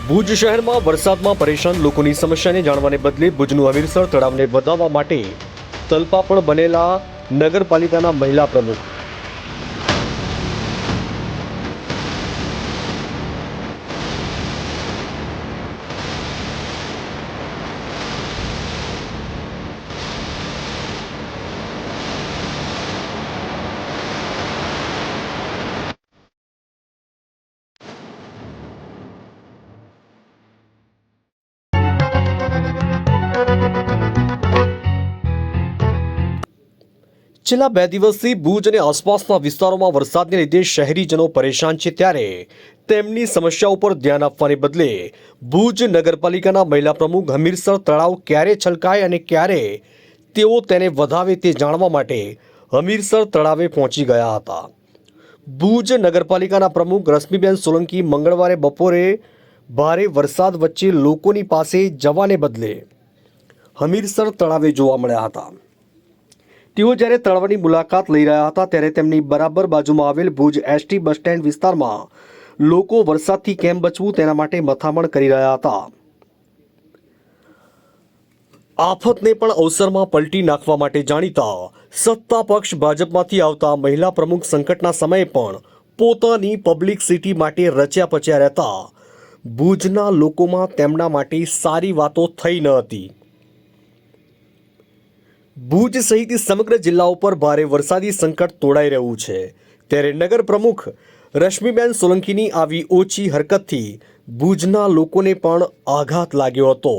ભુજ શહેરમાં વરસાદમાં પરેશાન લોકોની સમસ્યાને જાણવાને બદલે ભુજનું હમીરસર તળાવને વધારવા માટે તલપાપડ બનેલા નગરપાલિકાના મહિલા પ્રમુખ છેલ્લા 2 દિવસથી ભુજ અને આસપાસના વિસ્તારોમાં વરસાદને લીધે શહેરીજનો પરેશાન છે, ત્યારે તેમની સમસ્યાઓ પર ધ્યાન આપવાને બદલે ભુજ નગરપાલિકાના મહિલા પ્રમુખ હમીરસર તળાવ ક્યારે છલકાય અને ક્યારે તેઓ તેને વધાવે તે જાણવા માટે હમીરસર તળાવે પહોંચી ગયા હતા। ભુજ નગરપાલિકાના પ્રમુખ રશ્મિબેન સોલંકી મંગળવારે બપોરે ભારે વરસાદ વચ્ચે લોકોની પાસે જવાને બદલે હમીરસર તળાવે જોવા મળ્યા હતા। તેઓ જ્યારે તળાવની મુલાકાત લઈ રહ્યા હતા ત્યારે તેમની બરાબર બાજુમાં આવેલ ભુજ એસટી બસ સ્ટેન્ડ વિસ્તારમાં લોકો વરસાદથી કેમ બચવું તેના માટે મથામણ કરી રહ્યા હતા। આફતને પણ અવસરમાં પલટી નાખવા માટે જાણીતા સત્તા પક્ષ ભાજપમાંથી આવતા મહિલા પ્રમુખ સંકટના સમયે પણ પોતાની પબ્લિસિટી માટે રચ્યા પચ્યા રહેતા ભુજના લોકોમાં તેમના માટે સારી વાતો થઈ ન હતી। ભુજ સહિત સમગ્ર જિલ્લા ઉપર ભારે વરસાદી સંકટ તોડાઈ રહ્યું છે, ત્યારે નગર પ્રમુખ રશ્મિબેન સોલંકીની આવી ઓછી હરકતથી ભુજના લોકોને પણ આઘાત લાગ્યો હતો।